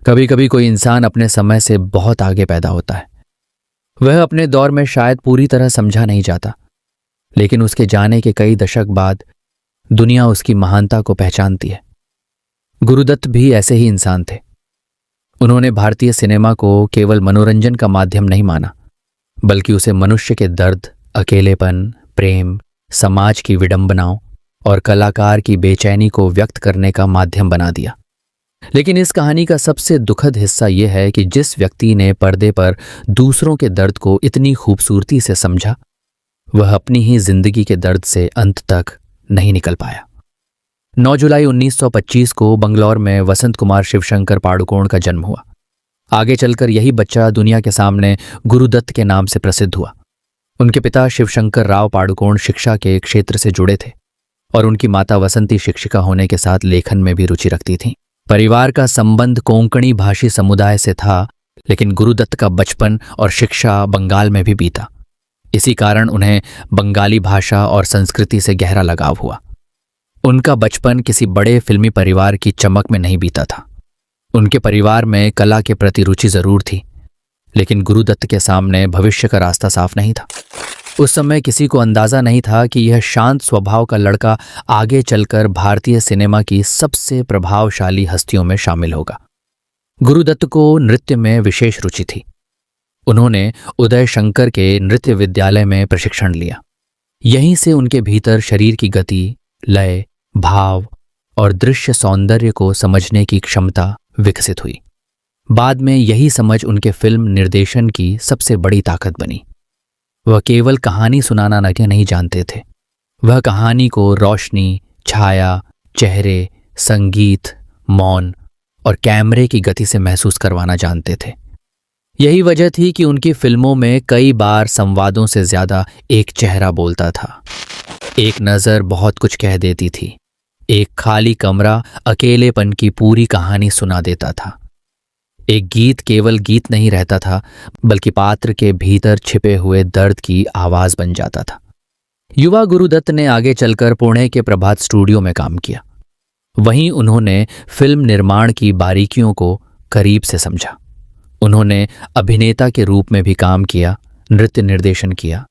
कभी कभी कोई इंसान अपने समय से बहुत आगे पैदा होता है। वह अपने दौर में शायद पूरी तरह समझा नहीं जाता, लेकिन उसके जाने के कई दशक बाद दुनिया उसकी महानता को पहचानती है। गुरुदत्त भी ऐसे ही इंसान थे। उन्होंने भारतीय सिनेमा को केवल मनोरंजन का माध्यम नहीं माना, बल्कि उसे मनुष्य के दर्द, अकेलेपन, प्रेम, समाज की विडंबनाओं और कलाकार की बेचैनी को व्यक्त करने का माध्यम बना दिया। लेकिन इस कहानी का सबसे दुखद हिस्सा यह है कि जिस व्यक्ति ने पर्दे पर दूसरों के दर्द को इतनी खूबसूरती से समझा, वह अपनी ही जिंदगी के दर्द से अंत तक नहीं निकल पाया। 9 जुलाई 1925 को बंगलौर में वसंत कुमार शिवशंकर पादुकोण का जन्म हुआ। आगे चलकर यही बच्चा दुनिया के सामने गुरुदत्त के नाम से प्रसिद्ध हुआ। उनके पिता शिवशंकर राव पादुकोण शिक्षा के क्षेत्र से जुड़े थे और उनकी माता वसंती शिक्षिका होने के साथ लेखन में भी रुचि रखती थीं। परिवार का संबंध कोंकणी भाषी समुदाय से था, लेकिन गुरुदत्त का बचपन और शिक्षा बंगाल में भी बीता। इसी कारण उन्हें बंगाली भाषा और संस्कृति से गहरा लगाव हुआ। उनका बचपन किसी बड़े फिल्मी परिवार की चमक में नहीं बीता था। उनके परिवार में कला के प्रति रुचि जरूर थी, लेकिन गुरुदत्त के सामने भविष्य का रास्ता साफ नहीं था। उस समय किसी को अंदाजा नहीं था कि यह शांत स्वभाव का लड़का आगे चलकर भारतीय सिनेमा की सबसे प्रभावशाली हस्तियों में शामिल होगा। गुरुदत्त को नृत्य में विशेष रुचि थी। उन्होंने उदय शंकर के नृत्य विद्यालय में प्रशिक्षण लिया। यहीं से उनके भीतर शरीर की गति, लय, भाव और दृश्य सौंदर्य को समझने की क्षमता विकसित हुई। बाद में यही समझ उनके फिल्म निर्देशन की सबसे बड़ी ताकत बनी। वह केवल कहानी सुनाना नहीं जानते थे, वह कहानी को रोशनी, छाया, चेहरे, संगीत, मौन और कैमरे की गति से महसूस करवाना जानते थे। यही वजह थी कि उनकी फिल्मों में कई बार संवादों से ज्यादा एक चेहरा बोलता था। एक नज़र बहुत कुछ कह देती थी। एक खाली कमरा अकेलेपन की पूरी कहानी सुना देता था। एक गीत केवल गीत नहीं रहता था, बल्कि पात्र के भीतर छिपे हुए दर्द की आवाज बन जाता था। युवा गुरुदत्त ने आगे चलकर पुणे के प्रभात स्टूडियो में काम किया। वहीं उन्होंने फिल्म निर्माण की बारीकियों को करीब से समझा। उन्होंने अभिनेता के रूप में भी काम किया, नृत्य निर्देशन किया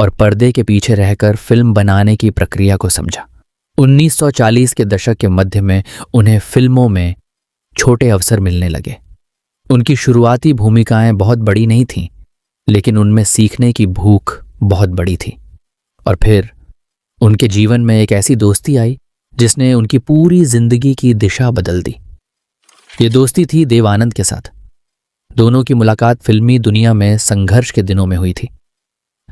और पर्दे के पीछे रहकर फिल्म बनाने की प्रक्रिया को समझा। 1940 के दशक के मध्य में उन्हें फिल्मों में छोटे अवसर मिलने लगे। उनकी शुरुआती भूमिकाएं बहुत बड़ी नहीं थीं, लेकिन उनमें सीखने की भूख बहुत बड़ी थी। और फिर उनके जीवन में एक ऐसी दोस्ती आई जिसने उनकी पूरी जिंदगी की दिशा बदल दी। ये दोस्ती थी देव आनंद के साथ। दोनों की मुलाकात फिल्मी दुनिया में संघर्ष के दिनों में हुई थी।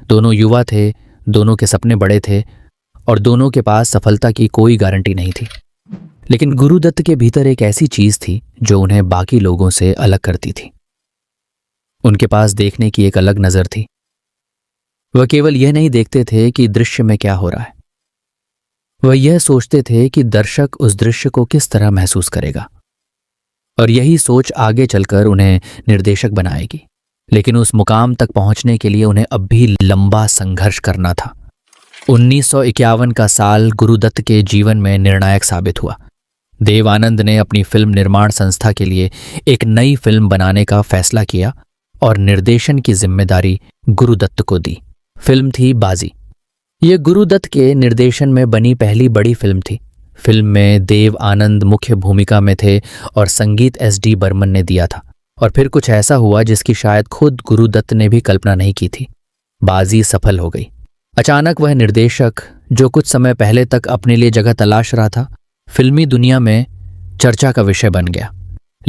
दोनों युवा थे, दोनों के सपने बड़े थे और दोनों के पास सफलता की कोई गारंटी नहीं थी। लेकिन गुरुदत्त के भीतर एक ऐसी चीज थी जो उन्हें बाकी लोगों से अलग करती थी। उनके पास देखने की एक अलग नजर थी। वह केवल यह नहीं देखते थे कि दृश्य में क्या हो रहा है, वह यह सोचते थे कि दर्शक उस दृश्य को किस तरह महसूस करेगा। और यही सोच आगे चलकर उन्हें निर्देशक बनाएगी। लेकिन उस मुकाम तक पहुंचने के लिए उन्हें अब भी लंबा संघर्ष करना था। 1951 का साल गुरुदत्त के जीवन में निर्णायक साबित हुआ। देव आनंद ने अपनी फिल्म निर्माण संस्था के लिए एक नई फिल्म बनाने का फैसला किया और निर्देशन की जिम्मेदारी गुरुदत्त को दी। फिल्म थी बाजी। यह गुरुदत्त के निर्देशन में बनी पहली बड़ी फिल्म थी। फिल्म में देव आनंद मुख्य भूमिका में थे और संगीत SD बर्मन ने दिया था। और फिर कुछ ऐसा हुआ जिसकी शायद खुद गुरुदत्त ने भी कल्पना नहीं की थी। बाजी सफल हो गई। अचानक वह निर्देशक जो कुछ समय पहले तक अपने लिए जगह तलाश रहा था, फिल्मी दुनिया में चर्चा का विषय बन गया।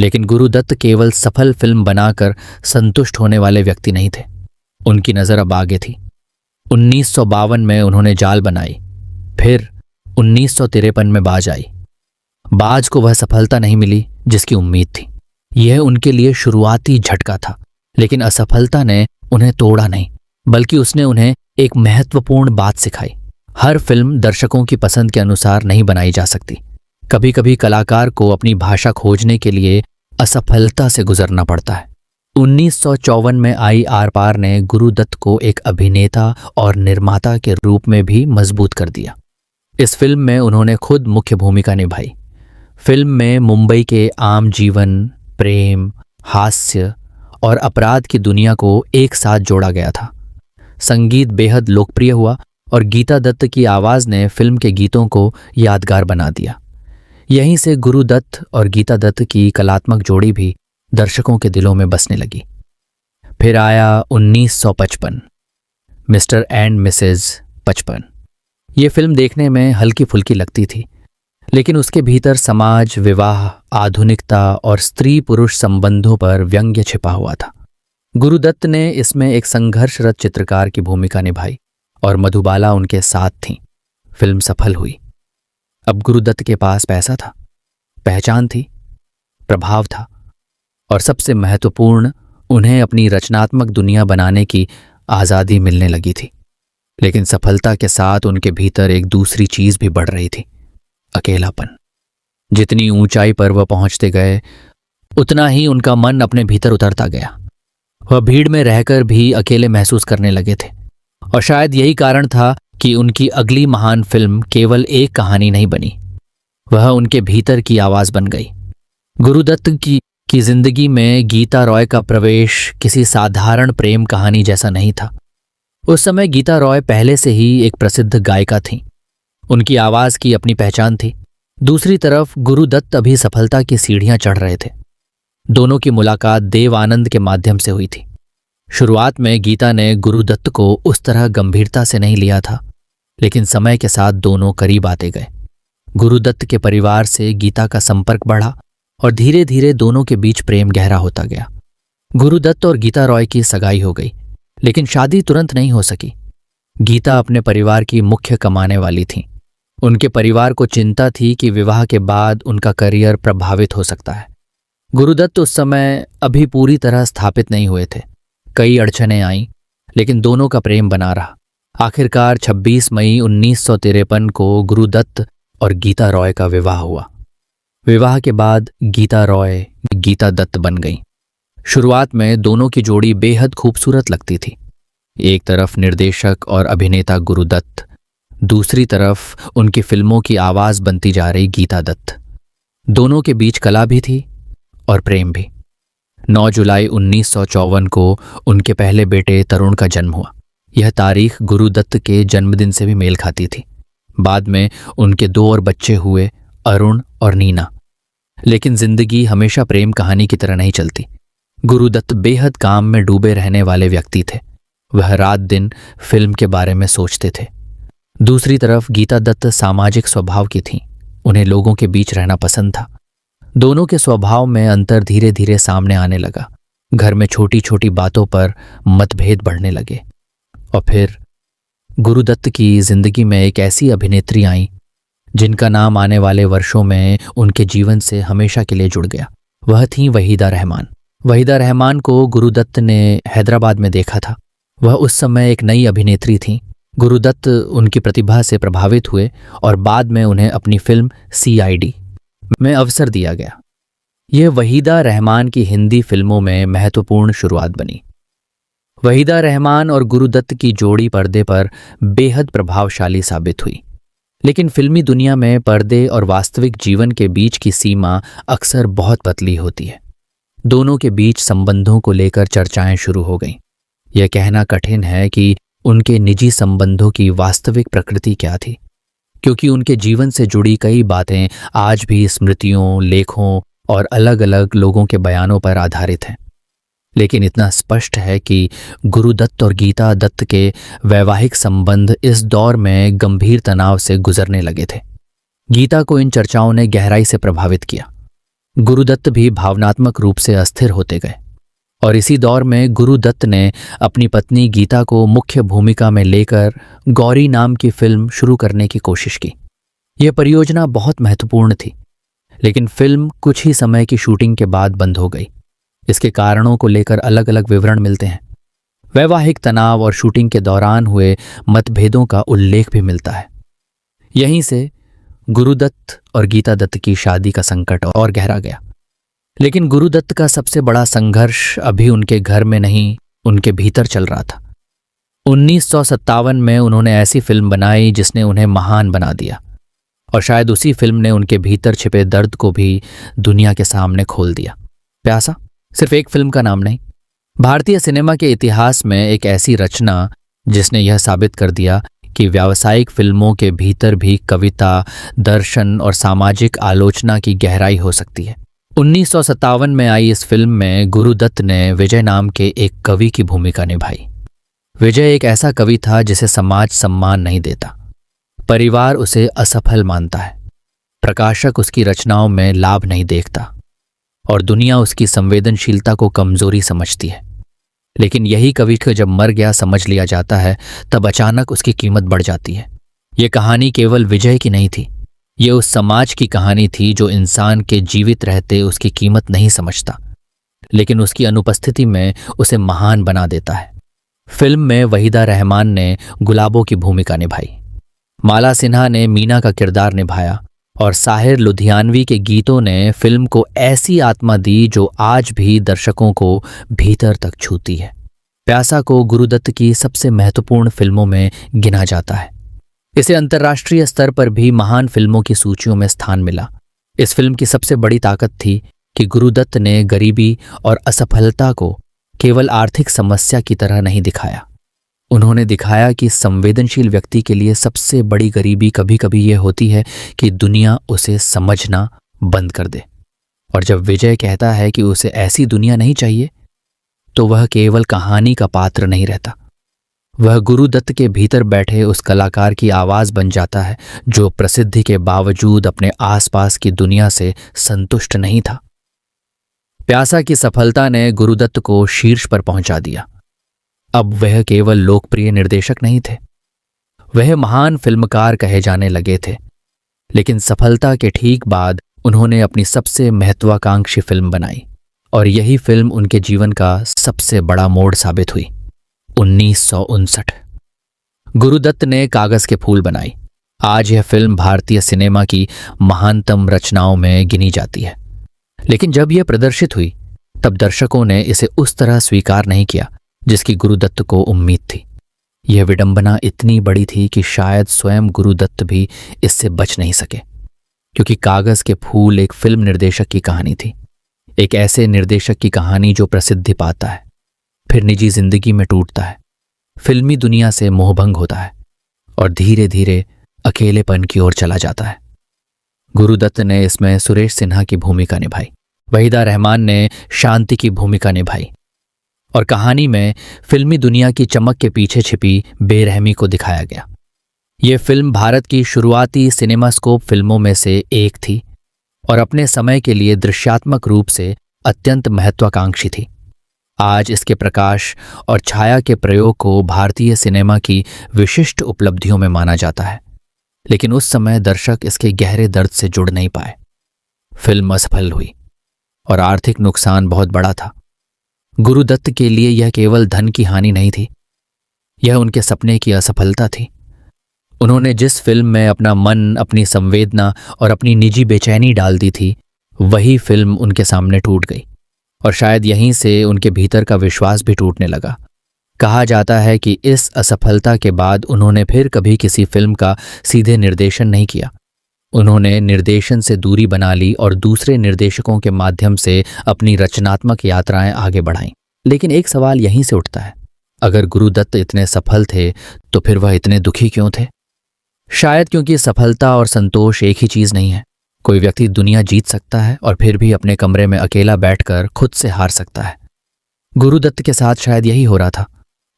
लेकिन गुरुदत्त केवल सफल फिल्म बनाकर संतुष्ट होने वाले व्यक्ति नहीं थे। उनकी नज़र अब आगे थी। 1952 में उन्होंने जाल बनाई, फिर 1953 में बाज आई। बाज को वह सफलता नहीं मिली जिसकी उम्मीद थी। यह उनके लिए शुरुआती झटका था, लेकिन असफलता ने उन्हें तोड़ा नहीं, बल्कि उसने उन्हें एक महत्वपूर्ण बात सिखाई। हर फिल्म दर्शकों की पसंद के अनुसार नहीं बनाई जा सकती। कभी कभी कलाकार को अपनी भाषा खोजने के लिए असफलता से गुजरना पड़ता है। 1954 में आई आर पार ने गुरुदत्त को एक अभिनेता और निर्माता के रूप में भी मजबूत कर दिया। इस फिल्म में उन्होंने खुद मुख्य भूमिका निभाई। फिल्म में मुंबई के आम जीवन, प्रेम, हास्य और अपराध की दुनिया को एक साथ जोड़ा गया था। संगीत बेहद लोकप्रिय हुआ और गीता दत्त की आवाज ने फिल्म के गीतों को यादगार बना दिया। यहीं से गुरु दत्त और गीता दत्त की कलात्मक जोड़ी भी दर्शकों के दिलों में बसने लगी। फिर आया 1955, मिस्टर एंड मिसेज 55। ये फिल्म देखने में हल्की फुल्की लगती थी, लेकिन उसके भीतर समाज, विवाह, आधुनिकता और स्त्री पुरुष संबंधों पर व्यंग्य छिपा हुआ था। गुरुदत्त ने इसमें एक संघर्षरत चित्रकार की भूमिका निभाई और मधुबाला उनके साथ थीं। फिल्म सफल हुई। अब गुरुदत्त के पास पैसा था, पहचान थी, प्रभाव था और सबसे महत्वपूर्ण, उन्हें अपनी रचनात्मक दुनिया बनाने की आज़ादी मिलने लगी थी। लेकिन सफलता के साथ उनके भीतर एक दूसरी चीज भी बढ़ रही थी, अकेलापन। जितनी ऊंचाई पर वह पहुंचते गए, उतना ही उनका मन अपने भीतर उतरता गया। वह भीड़ में रहकर भी अकेले महसूस करने लगे थे और शायद यही कारण था कि उनकी अगली महान फिल्म केवल एक कहानी नहीं बनी, वह उनके भीतर की आवाज बन गई। गुरुदत्त की जिंदगी में गीता रॉय का प्रवेश किसी साधारण प्रेम कहानी जैसा नहीं था। उस समय गीता रॉय पहले से ही एक प्रसिद्ध गायिका थीं। उनकी आवाज की अपनी पहचान थी। दूसरी तरफ गुरुदत्त अभी सफलता की सीढ़ियां चढ़ रहे थे। दोनों की मुलाकात देव आनंद के माध्यम से हुई थी। शुरुआत में गीता ने गुरुदत्त को उस तरह गंभीरता से नहीं लिया था, लेकिन समय के साथ दोनों करीब आते गए। गुरुदत्त के परिवार से गीता का संपर्क बढ़ा और धीरे धीरे दोनों के बीच प्रेम गहरा होता गया। गुरुदत्त और गीता रॉय की सगाई हो गई, लेकिन शादी तुरंत नहीं हो सकी। गीता अपने परिवार की मुख्य कमाने वाली थी। उनके परिवार को चिंता थी कि विवाह के बाद उनका करियर प्रभावित हो सकता है। गुरुदत्त उस समय अभी पूरी तरह स्थापित नहीं हुए थे। कई अड़चनें आईं, लेकिन दोनों का प्रेम बना रहा। आखिरकार 26 मई 1953 को गुरुदत्त और गीता रॉय का विवाह हुआ। विवाह के बाद गीता रॉय गीता दत्त बन गईं। शुरुआत में दोनों की जोड़ी बेहद खूबसूरत लगती थी। एक तरफ निर्देशक और अभिनेता गुरुदत्त, दूसरी तरफ उनकी फिल्मों की आवाज बनती जा रही गीता दत्त। दोनों के बीच कला भी थी और प्रेम भी। 9 जुलाई 1954 को उनके पहले बेटे तरुण का जन्म हुआ। यह तारीख गुरुदत्त के जन्मदिन से भी मेल खाती थी। बाद में उनके 2 और बच्चे हुए, अरुण और नीना। लेकिन जिंदगी हमेशा प्रेम कहानी की तरह नहीं चलती। गुरुदत्त बेहद काम में डूबे रहने वाले व्यक्ति थे। वह रात दिन फिल्म के बारे में सोचते थे। दूसरी तरफ गीता दत्त सामाजिक स्वभाव की थीं। उन्हें लोगों के बीच रहना पसंद था। दोनों के स्वभाव में अंतर धीरे धीरे सामने आने लगा। घर में छोटी छोटी बातों पर मतभेद बढ़ने लगे। और फिर गुरुदत्त की जिंदगी में एक ऐसी अभिनेत्री आई जिनका नाम आने वाले वर्षों में उनके जीवन से हमेशा के लिए जुड़ गया। वह थी वहीदा रहमान। वहीदा रहमान को गुरुदत्त ने हैदराबाद में देखा था। वह उस समय एक नई अभिनेत्री थीं। गुरुदत्त उनकी प्रतिभा से प्रभावित हुए और बाद में उन्हें अपनी फिल्म CID में अवसर दिया गया। यह वहीदा रहमान की हिंदी फिल्मों में महत्वपूर्ण शुरुआत बनी। वहीदा रहमान और गुरुदत्त की जोड़ी पर्दे पर बेहद प्रभावशाली साबित हुई। लेकिन फिल्मी दुनिया में पर्दे और वास्तविक जीवन के बीच की सीमा अक्सर बहुत पतली होती है। दोनों के बीच संबंधों को लेकर चर्चाएं शुरू हो गईं। यह कहना कठिन है कि उनके निजी संबंधों की वास्तविक प्रकृति क्या थी, क्योंकि उनके जीवन से जुड़ी कई बातें आज भी स्मृतियों, लेखों और अलग अलग लोगों के बयानों पर आधारित हैं। लेकिन इतना स्पष्ट है कि गुरुदत्त और गीता दत्त के वैवाहिक संबंध इस दौर में गंभीर तनाव से गुजरने लगे थे। गीता को इन चर्चाओं ने गहराई से प्रभावित किया। गुरुदत्त भी भावनात्मक रूप से अस्थिर होते गए और इसी दौर में गुरुदत्त ने अपनी पत्नी गीता को मुख्य भूमिका में लेकर गौरी नाम की फिल्म शुरू करने की कोशिश की। यह परियोजना बहुत महत्वपूर्ण थी, लेकिन फिल्म कुछ ही समय की शूटिंग के बाद बंद हो गई। इसके कारणों को लेकर अलग अलग विवरण मिलते हैं। वैवाहिक तनाव और शूटिंग के दौरान हुए मतभेदों का उल्लेख भी मिलता है। यहीं से गुरुदत्त और गीता दत्त की शादी का संकट और गहरा गया। लेकिन गुरुदत्त का सबसे बड़ा संघर्ष अभी उनके घर में नहीं, उनके भीतर चल रहा था। 1957 में उन्होंने ऐसी फिल्म बनाई जिसने उन्हें महान बना दिया और शायद उसी फिल्म ने उनके भीतर छिपे दर्द को भी दुनिया के सामने खोल दिया। प्यासा सिर्फ एक फिल्म का नाम नहीं, भारतीय सिनेमा के इतिहास में एक ऐसी रचना जिसने यह साबित कर दिया कि व्यावसायिक फिल्मों के भीतर भी कविता, दर्शन और सामाजिक आलोचना की गहराई हो सकती है। 1957 में आई इस फिल्म में गुरुदत्त ने विजय नाम के एक कवि की भूमिका निभाई। विजय एक ऐसा कवि था जिसे समाज सम्मान नहीं देता, परिवार उसे असफल मानता है, प्रकाशक उसकी रचनाओं में लाभ नहीं देखता और दुनिया उसकी संवेदनशीलता को कमजोरी समझती है। लेकिन यही कवि को जब मर गया समझ लिया जाता है, तब अचानक उसकी कीमत बढ़ जाती है। ये कहानी केवल विजय की नहीं थी, ये उस समाज की कहानी थी जो इंसान के जीवित रहते उसकी कीमत नहीं समझता, लेकिन उसकी अनुपस्थिति में उसे महान बना देता है। फिल्म में वहीदा रहमान ने गुलाबों की भूमिका निभाई, माला सिन्हा ने मीना का किरदार निभाया और साहिर लुधियानवी के गीतों ने फिल्म को ऐसी आत्मा दी जो आज भी दर्शकों को भीतर तक छूती है। प्यासा को गुरुदत्त की सबसे महत्वपूर्ण फिल्मों में गिना जाता है। इसे अंतर्राष्ट्रीय स्तर पर भी महान फिल्मों की सूचियों में स्थान मिला। इस फिल्म की सबसे बड़ी ताकत थी कि गुरुदत्त ने गरीबी और असफलता को केवल आर्थिक समस्या की तरह नहीं दिखाया। उन्होंने दिखाया कि संवेदनशील व्यक्ति के लिए सबसे बड़ी गरीबी कभी कभी यह होती है कि दुनिया उसे समझना बंद कर दे। और जब विजय कहता है कि उसे ऐसी दुनिया नहीं चाहिए, तो वह केवल कहानी का पात्र नहीं रहता, वह गुरुदत्त के भीतर बैठे उस कलाकार की आवाज बन जाता है जो प्रसिद्धि के बावजूद अपने आसपास की दुनिया से संतुष्ट नहीं था। प्यासा की सफलता ने गुरुदत्त को शीर्ष पर पहुंचा दिया। अब वह केवल लोकप्रिय निर्देशक नहीं थे, वह महान फिल्मकार कहे जाने लगे थे। लेकिन सफलता के ठीक बाद उन्होंने अपनी सबसे महत्वाकांक्षी फिल्म बनाई और यही फिल्म उनके जीवन का सबसे बड़ा मोड़ साबित हुई। 1959 गुरुदत्त ने कागज के फूल बनाई। आज यह फिल्म भारतीय सिनेमा की महानतम रचनाओं में गिनी जाती है। लेकिन जब यह प्रदर्शित हुई तब दर्शकों ने इसे उस तरह स्वीकार नहीं किया जिसकी गुरुदत्त को उम्मीद थी। यह विडंबना इतनी बड़ी थी कि शायद स्वयं गुरुदत्त भी इससे बच नहीं सके, क्योंकि कागज के फूल एक फिल्म निर्देशक की कहानी थी, एक ऐसे निर्देशक की कहानी जो प्रसिद्धि पाता है, फिर निजी जिंदगी में टूटता है, फिल्मी दुनिया से मोहभंग होता है और धीरे धीरे अकेलेपन की ओर चला जाता है। गुरुदत्त ने इसमें सुरेश सिन्हा की भूमिका निभाई, वहीदा रहमान ने शांति की भूमिका निभाई और कहानी में फिल्मी दुनिया की चमक के पीछे छिपी बेरहमी को दिखाया गया। यह फिल्म भारत की शुरुआती सिनेमास्कोप फिल्मों में से एक थी और अपने समय के लिए दृश्यात्मक रूप से अत्यंत महत्वाकांक्षी थी। आज इसके प्रकाश और छाया के प्रयोग को भारतीय सिनेमा की विशिष्ट उपलब्धियों में माना जाता है, लेकिन उस समय दर्शक इसके गहरे दर्द से जुड़ नहीं पाए। फिल्म असफल हुई और आर्थिक नुकसान बहुत बड़ा था। गुरुदत्त के लिए यह केवल धन की हानि नहीं थी, यह उनके सपने की असफलता थी। उन्होंने जिस फिल्म में अपना मन, अपनी संवेदना और अपनी निजी बेचैनी डाल दी थी, वही फिल्म उनके सामने टूट गई और शायद यहीं से उनके भीतर का विश्वास भी टूटने लगा। कहा जाता है कि इस असफलता के बाद उन्होंने फिर कभी किसी फिल्म का सीधे निर्देशन नहीं किया। उन्होंने निर्देशन से दूरी बना ली और दूसरे निर्देशकों के माध्यम से अपनी रचनात्मक यात्राएं आगे बढ़ाईं। लेकिन एक सवाल यहीं से उठता है, अगर गुरुदत्त इतने सफल थे तो फिर वह इतने दुखी क्यों थे? शायद क्योंकि सफलता और संतोष एक ही चीज नहीं है। कोई व्यक्ति दुनिया जीत सकता है और फिर भी अपने कमरे में अकेला बैठकर खुद से हार सकता है। गुरुदत्त के साथ शायद यही हो रहा था।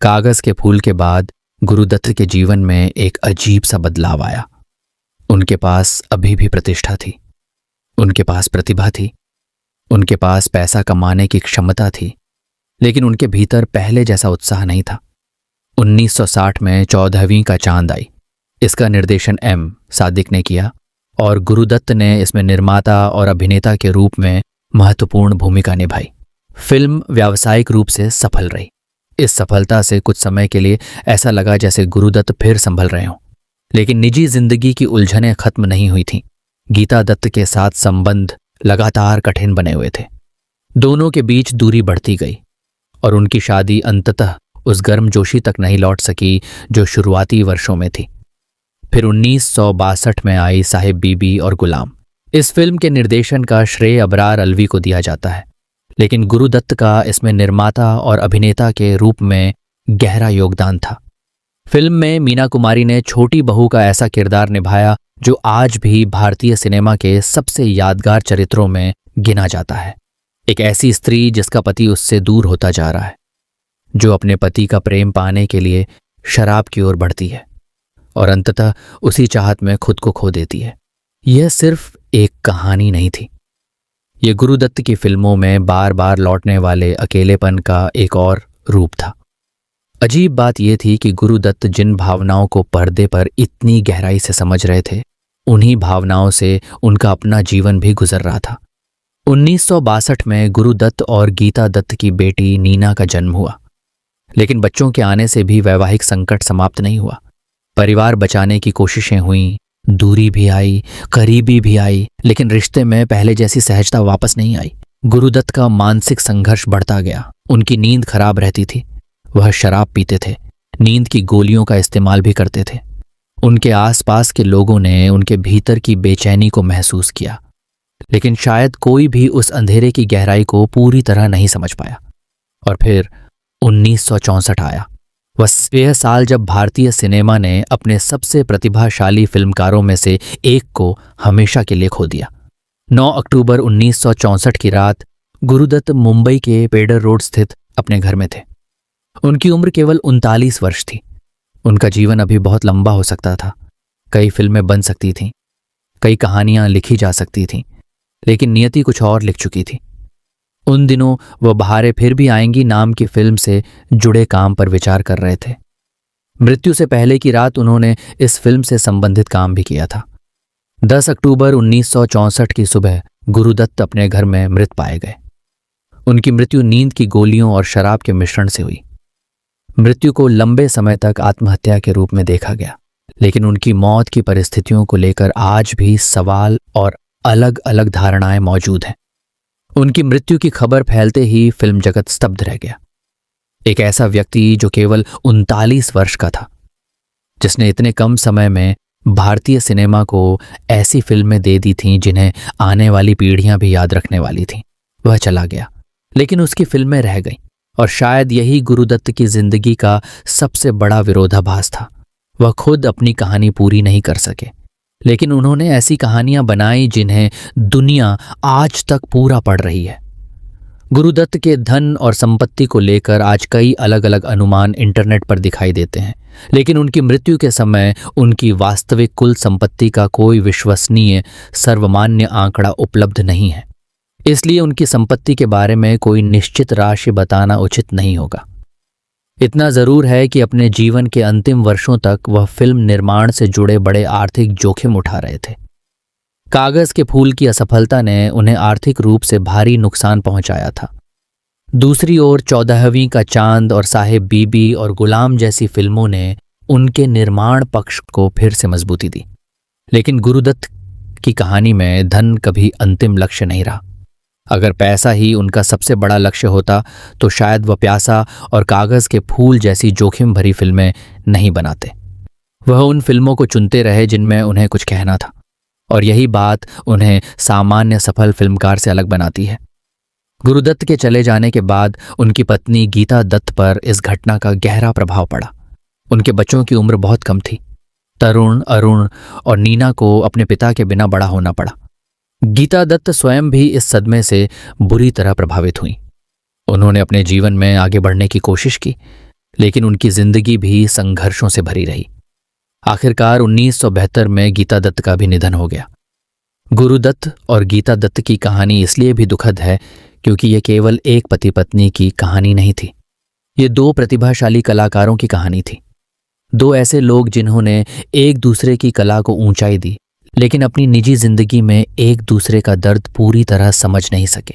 कागज के फूल के बाद गुरुदत्त के जीवन में एक अजीब सा बदलाव आया। उनके पास अभी भी प्रतिष्ठा थी, उनके पास प्रतिभा थी, उनके पास पैसा कमाने की क्षमता थी, लेकिन उनके भीतर पहले जैसा उत्साह नहीं था। 1960 में 14वीं का चांद आई। इसका निर्देशन एम सादिक ने किया और गुरुदत्त ने इसमें निर्माता और अभिनेता के रूप में महत्वपूर्ण भूमिका निभाई। फिल्म व्यावसायिक रूप से सफल रही। इस सफलता से कुछ समय के लिए ऐसा लगा जैसे गुरुदत्त फिर संभल रहे हों, लेकिन निजी जिंदगी की उलझनें खत्म नहीं हुई थीं। गीता दत्त के साथ संबंध लगातार कठिन बने हुए थे। दोनों के बीच दूरी बढ़ती गई और उनकी शादी अंततः उस गर्मजोशी तक नहीं लौट सकी जो शुरुआती वर्षों में थी। फिर 1962 में आई साहिब बीबी और गुलाम। इस फिल्म के निर्देशन का श्रेय अबरार अलवी को दिया जाता है, लेकिन गुरुदत्त का इसमें निर्माता और अभिनेता के रूप में गहरा योगदान था। फिल्म में मीना कुमारी ने छोटी बहू का ऐसा किरदार निभाया जो आज भी भारतीय सिनेमा के सबसे यादगार चरित्रों में गिना जाता है। एक ऐसी स्त्री जिसका पति उससे दूर होता जा रहा है, जो अपने पति का प्रेम पाने के लिए शराब की ओर बढ़ती है और अंततः उसी चाहत में खुद को खो देती है। यह सिर्फ एक कहानी नहीं थी, यह गुरुदत्त की फिल्मों में बार बार लौटने वाले अकेलेपन का एक और रूप था। अजीब बात यह थी कि गुरुदत्त जिन भावनाओं को पर्दे पर इतनी गहराई से समझ रहे थे, उन्हीं भावनाओं से उनका अपना जीवन भी गुजर रहा था। 1962 में गुरुदत्त और गीता दत्त की बेटी नीना का जन्म हुआ, लेकिन बच्चों के आने से भी वैवाहिक संकट समाप्त नहीं हुआ। परिवार बचाने की कोशिशें हुईं, दूरी भी आई, करीबी भी आई, लेकिन रिश्ते में पहले जैसी सहजता वापस नहीं आई। गुरुदत्त का मानसिक संघर्ष बढ़ता गया। उनकी नींद खराब रहती थी, वह शराब पीते थे, नींद की गोलियों का इस्तेमाल भी करते थे। उनके आसपास के लोगों ने उनके भीतर की बेचैनी को महसूस किया, लेकिन शायद कोई भी उस अंधेरे की गहराई को पूरी तरह नहीं समझ पाया। और फिर 1964 आया, वह साल जब भारतीय सिनेमा ने अपने सबसे प्रतिभाशाली फिल्मकारों में से एक को हमेशा के लिए खो दिया। 9 अक्टूबर 1964 की रात गुरुदत्त मुंबई के पेडर रोड स्थित अपने घर में थे। उनकी उम्र केवल 39 वर्ष थी। उनका जीवन अभी बहुत लंबा हो सकता था। कई फिल्में बन सकती थीं, कई कहानियां लिखी जा सकती थीं, लेकिन नियति कुछ और लिख चुकी थी। उन दिनों वह बहारें फिर भी आएंगी नाम की फिल्म से जुड़े काम पर विचार कर रहे थे। मृत्यु से पहले की रात उन्होंने इस फिल्म से संबंधित काम भी किया था। 10 अक्टूबर 1964 की सुबह गुरुदत्त अपने घर में मृत पाए गए। उनकी मृत्यु नींद की गोलियों और शराब के मिश्रण से हुई। मृत्यु को लंबे समय तक आत्महत्या के रूप में देखा गया, लेकिन उनकी मौत की परिस्थितियों को लेकर आज भी सवाल और अलग अलग धारणाएं मौजूद हैं। उनकी मृत्यु की खबर फैलते ही फिल्म जगत स्तब्ध रह गया। एक ऐसा व्यक्ति जो केवल 39 वर्ष का था, जिसने इतने कम समय में भारतीय सिनेमा को ऐसी फिल्में दे दी थीं जिन्हें आने वाली पीढ़ियां भी याद रखने वाली थीं, वह चला गया। लेकिन उसकी फिल्में रह गईं, और शायद यही गुरुदत्त की जिंदगी का सबसे बड़ा विरोधाभास था। वह खुद अपनी कहानी पूरी नहीं कर सके, लेकिन उन्होंने ऐसी कहानियां बनाई जिन्हें दुनिया आज तक पूरा पढ़ रही है। गुरुदत्त के धन और संपत्ति को लेकर आज कई अलग अलग अनुमान इंटरनेट पर दिखाई देते हैं, लेकिन उनकी मृत्यु के समय उनकी वास्तविक कुल संपत्ति का कोई विश्वसनीय सर्वमान्य आंकड़ा उपलब्ध नहीं है। इसलिए उनकी संपत्ति के बारे में कोई निश्चित राशि बताना उचित नहीं होगा। इतना जरूर है कि अपने जीवन के अंतिम वर्षों तक वह फिल्म निर्माण से जुड़े बड़े आर्थिक जोखिम उठा रहे थे। कागज के फूल की असफलता ने उन्हें आर्थिक रूप से भारी नुकसान पहुंचाया था। दूसरी ओर 14वीं का चांद और साहेब बीबी और गुलाम जैसी फिल्मों ने उनके निर्माण पक्ष को फिर से मजबूती दी। लेकिन गुरुदत्त की कहानी में धन कभी अंतिम लक्ष्य नहीं रहा। अगर पैसा ही उनका सबसे बड़ा लक्ष्य होता तो शायद वह प्यासा और कागज के फूल जैसी जोखिम भरी फिल्में नहीं बनाते। वह उन फिल्मों को चुनते रहे जिनमें उन्हें कुछ कहना था, और यही बात उन्हें सामान्य सफल फिल्मकार से अलग बनाती है। गुरुदत्त के चले जाने के बाद उनकी पत्नी गीता दत्त पर इस घटना का गहरा प्रभाव पड़ा। उनके बच्चों की उम्र बहुत कम थी। तरुण, अरुण और नीना को अपने पिता के बिना बड़ा होना पड़ा। गीता दत्त स्वयं भी इस सदमे से बुरी तरह प्रभावित हुई। उन्होंने अपने जीवन में आगे बढ़ने की कोशिश की, लेकिन उनकी जिंदगी भी संघर्षों से भरी रही। आखिरकार 1972 में गीता दत्त का भी निधन हो गया। गुरुदत्त और गीता दत्त की कहानी इसलिए भी दुखद है क्योंकि यह केवल एक पति पत्नी की कहानी नहीं थी। ये दो प्रतिभाशाली कलाकारों की कहानी थी। दो ऐसे लोग जिन्होंने एक दूसरे की कला को ऊंचाई दी, लेकिन अपनी निजी जिंदगी में एक दूसरे का दर्द पूरी तरह समझ नहीं सके।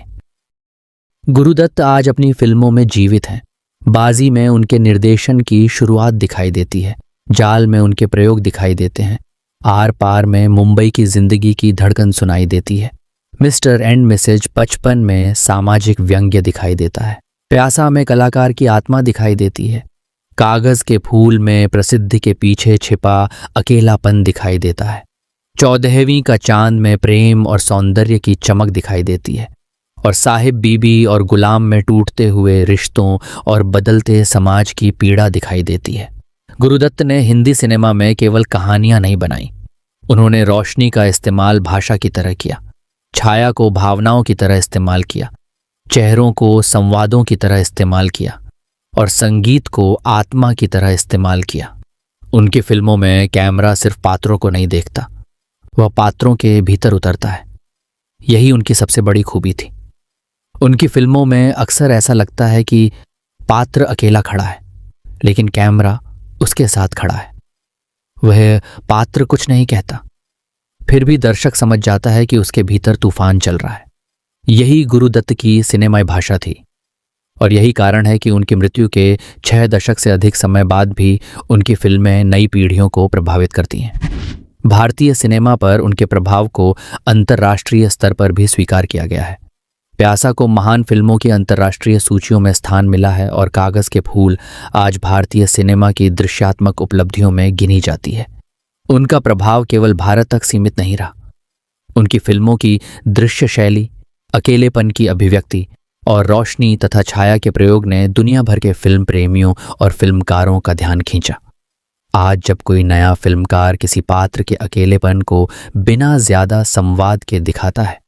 गुरुदत्त आज अपनी फिल्मों में जीवित हैं। बाजी में उनके निर्देशन की शुरुआत दिखाई देती है, जाल में उनके प्रयोग दिखाई देते हैं, आर पार में मुंबई की जिंदगी की धड़कन सुनाई देती है, मिस्टर एंड मिसेज 55 में सामाजिक व्यंग्य दिखाई देता है, प्यासा में कलाकार की आत्मा दिखाई देती है, कागज के फूल में प्रसिद्धि के पीछे छिपा अकेलापन दिखाई देता है, 14वीं का चांद में प्रेम और सौंदर्य की चमक दिखाई देती है, और साहिब बीबी और गुलाम में टूटते हुए रिश्तों और बदलते समाज की पीड़ा दिखाई देती है। गुरुदत्त ने हिंदी सिनेमा में केवल कहानियां नहीं बनाई, उन्होंने रोशनी का इस्तेमाल भाषा की तरह किया, छाया को भावनाओं की तरह इस्तेमाल किया, चेहरों को संवादों की तरह इस्तेमाल किया और संगीत को आत्मा की तरह इस्तेमाल किया। उनकी फिल्मों में कैमरा सिर्फ पात्रों को नहीं देखता, वह पात्रों के भीतर उतरता है। यही उनकी सबसे बड़ी खूबी थी। उनकी फिल्मों में अक्सर ऐसा लगता है कि पात्र अकेला खड़ा है, लेकिन कैमरा उसके साथ खड़ा है। वह पात्र कुछ नहीं कहता, फिर भी दर्शक समझ जाता है कि उसके भीतर तूफान चल रहा है। यही गुरुदत्त की सिनेमाई भाषा थी और यही कारण है कि उनकी मृत्यु के 6 दशक से अधिक समय बाद भी उनकी फिल्में नई पीढ़ियों को प्रभावित करती हैं। भारतीय सिनेमा पर उनके प्रभाव को अंतर्राष्ट्रीय स्तर पर भी स्वीकार किया गया है। प्यासा को महान फिल्मों की अंतर्राष्ट्रीय सूचियों में स्थान मिला है और कागज के फूल आज भारतीय सिनेमा की दृश्यात्मक उपलब्धियों में गिनी जाती है। उनका प्रभाव केवल भारत तक सीमित नहीं रहा। उनकी फिल्मों की दृश्य शैली, अकेलेपन की अभिव्यक्ति और रोशनी तथा छाया के प्रयोग ने दुनिया भर के फिल्म प्रेमियों और फिल्मकारों का ध्यान खींचा। आज जब कोई नया फिल्मकार किसी पात्र के अकेलेपन को बिना ज्यादा संवाद के दिखाता है,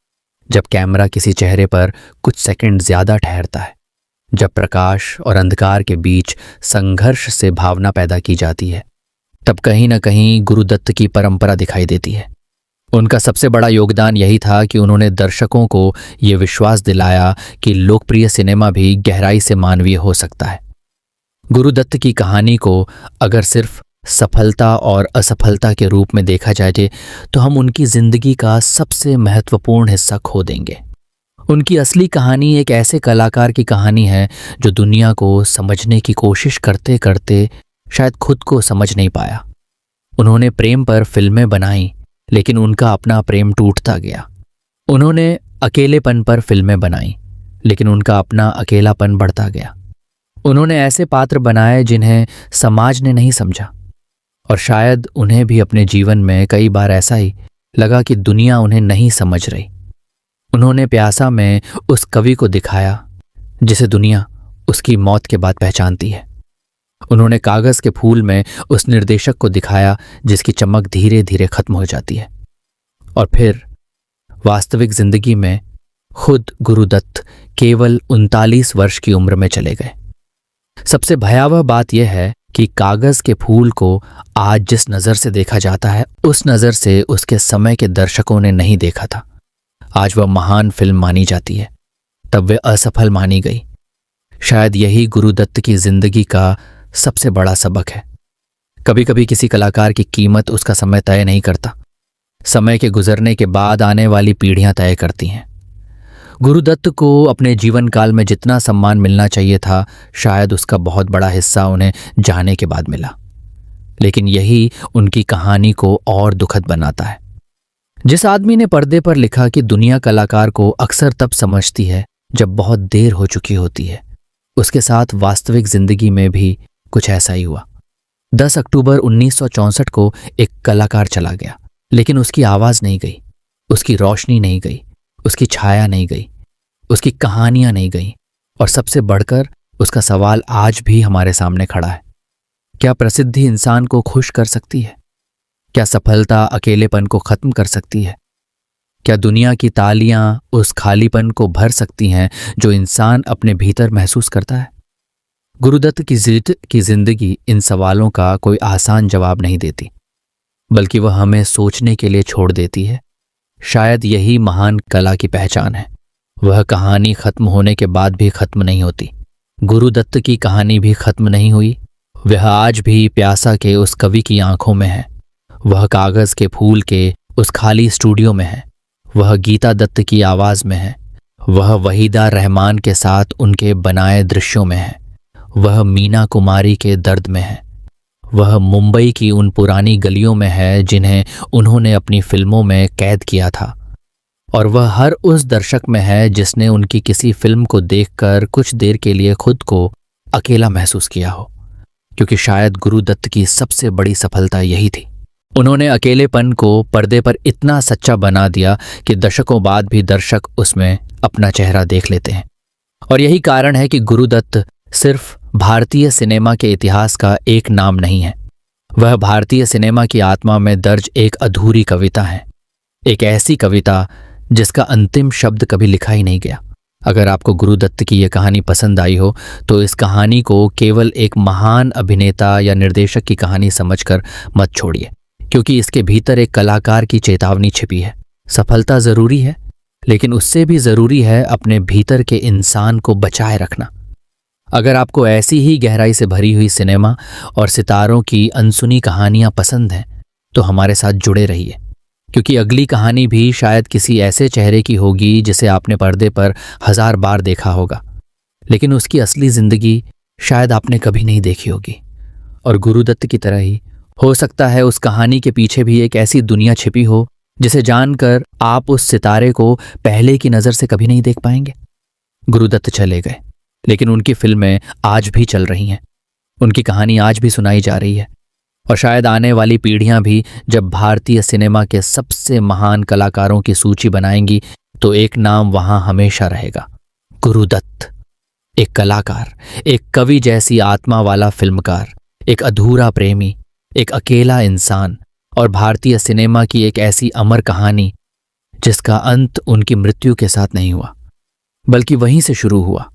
जब कैमरा किसी चेहरे पर कुछ सेकंड ज्यादा ठहरता है, जब प्रकाश और अंधकार के बीच संघर्ष से भावना पैदा की जाती है, तब कहीं न कहीं गुरुदत्त की परंपरा दिखाई देती है। उनका सबसे बड़ा योगदान यही था कि उन्होंने दर्शकों को ये विश्वास दिलाया कि लोकप्रिय सिनेमा भी गहराई से मानवीय हो सकता है। गुरुदत्त की कहानी को अगर सिर्फ सफलता और असफलता के रूप में देखा जाए तो हम उनकी जिंदगी का सबसे महत्वपूर्ण हिस्सा खो देंगे। उनकी असली कहानी एक ऐसे कलाकार की कहानी है जो दुनिया को समझने की कोशिश करते करते शायद खुद को समझ नहीं पाया। उन्होंने प्रेम पर फिल्में बनाई, लेकिन उनका अपना प्रेम टूटता गया। उन्होंने अकेलेपन पर फिल्में बनाई, लेकिन उनका अपना अकेलापन बढ़ता गया। उन्होंने ऐसे पात्र बनाए जिन्हें समाज ने नहीं समझा, और शायद उन्हें भी अपने जीवन में कई बार ऐसा ही लगा कि दुनिया उन्हें नहीं समझ रही। उन्होंने प्यासा में उस कवि को दिखाया जिसे दुनिया उसकी मौत के बाद पहचानती है। उन्होंने कागज के फूल में उस निर्देशक को दिखाया जिसकी चमक धीरे धीरे खत्म हो जाती है। और फिर वास्तविक जिंदगी में खुद गुरुदत्त केवल 39 वर्ष की उम्र में चले गए। सबसे भयावह बात यह है कि कागज के फूल को आज जिस नज़र से देखा जाता है, उस नज़र से उसके समय के दर्शकों ने नहीं देखा था। आज वह महान फिल्म मानी जाती है, तब वह असफल मानी गई। शायद यही गुरुदत्त की जिंदगी का सबसे बड़ा सबक है। कभी कभी किसी कलाकार की कीमत उसका समय तय नहीं करता, समय के गुजरने के बाद आने वाली पीढ़ियां तय करती हैं। गुरुदत्त को अपने जीवन काल में जितना सम्मान मिलना चाहिए था, शायद उसका बहुत बड़ा हिस्सा उन्हें जाने के बाद मिला। लेकिन यही उनकी कहानी को और दुखद बनाता है। जिस आदमी ने पर्दे पर लिखा कि दुनिया कलाकार को अक्सर तब समझती है जब बहुत देर हो चुकी होती है, उसके साथ वास्तविक जिंदगी में भी कुछ ऐसा ही हुआ। 10 अक्टूबर 1964 को एक कलाकार चला गया, लेकिन उसकी आवाज नहीं गई, उसकी रोशनी नहीं गई, उसकी छाया नहीं गई, उसकी कहानियां नहीं गई, और सबसे बढ़कर उसका सवाल आज भी हमारे सामने खड़ा है। क्या प्रसिद्धि इंसान को खुश कर सकती है? क्या सफलता अकेलेपन को खत्म कर सकती है? क्या दुनिया की तालियां उस खालीपन को भर सकती हैं जो इंसान अपने भीतर महसूस करता है? गुरुदत्त की जिंदगी इन सवालों का कोई आसान जवाब नहीं देती, बल्कि वह हमें सोचने के लिए छोड़ देती है। शायद यही महान कला की पहचान है। वह कहानी खत्म होने के बाद भी खत्म नहीं होती। गुरुदत्त की कहानी भी खत्म नहीं हुई। वह आज भी प्यासा के उस कवि की आंखों में है, वह कागज के फूल के उस खाली स्टूडियो में है, वह गीता दत्त की आवाज में है, वह वहीदा रहमान के साथ उनके बनाए दृश्यों में है, वह मीना कुमारी के दर्द में है, वह मुंबई की उन पुरानी गलियों में है जिन्हें उन्होंने अपनी फिल्मों में कैद किया था, और वह हर उस दर्शक में है जिसने उनकी किसी फिल्म को देखकर कुछ देर के लिए खुद को अकेला महसूस किया हो। क्योंकि शायद गुरुदत्त की सबसे बड़ी सफलता यही थी। उन्होंने अकेलेपन को पर्दे पर इतना सच्चा बना दिया कि दशकों बाद भी दर्शक उसमें अपना चेहरा देख लेते हैं। और यही कारण है कि गुरुदत्त सिर्फ भारतीय सिनेमा के इतिहास का एक नाम नहीं है, वह भारतीय सिनेमा की आत्मा में दर्ज एक अधूरी कविता है, एक ऐसी कविता जिसका अंतिम शब्द कभी लिखा ही नहीं गया। अगर आपको गुरुदत्त की यह कहानी पसंद आई हो तो इस कहानी को केवल एक महान अभिनेता या निर्देशक की कहानी समझकर मत छोड़िए, क्योंकि इसके भीतर एक कलाकार की चेतावनी छिपी है। सफलता जरूरी है, लेकिन उससे भी जरूरी है अपने भीतर के इंसान को बचाए रखना। अगर आपको ऐसी ही गहराई से भरी हुई सिनेमा और सितारों की अनसुनी कहानियां पसंद हैं तो हमारे साथ जुड़े रहिए, क्योंकि अगली कहानी भी शायद किसी ऐसे चेहरे की होगी जिसे आपने पर्दे पर 1000 बार देखा होगा, लेकिन उसकी असली जिंदगी शायद आपने कभी नहीं देखी होगी। और गुरुदत्त की तरह ही हो सकता है उस कहानी के पीछे भी एक ऐसी दुनिया छिपी हो जिसे जानकर आप उस सितारे को पहले की नजर से कभी नहीं देख पाएंगे। गुरुदत्त चले गए, लेकिन उनकी फिल्में आज भी चल रही हैं, उनकी कहानी आज भी सुनाई जा रही है। और शायद आने वाली पीढ़ियां भी जब भारतीय सिनेमा के सबसे महान कलाकारों की सूची बनाएंगी तो एक नाम वहां हमेशा रहेगा, गुरुदत्त। एक कलाकार, एक कवि जैसी आत्मा वाला फिल्मकार, एक अधूरा प्रेमी, एक अकेला इंसान, और भारतीय सिनेमा की एक ऐसी अमर कहानी जिसका अंत उनकी मृत्यु के साथ नहीं हुआ, बल्कि वहीं से शुरू हुआ।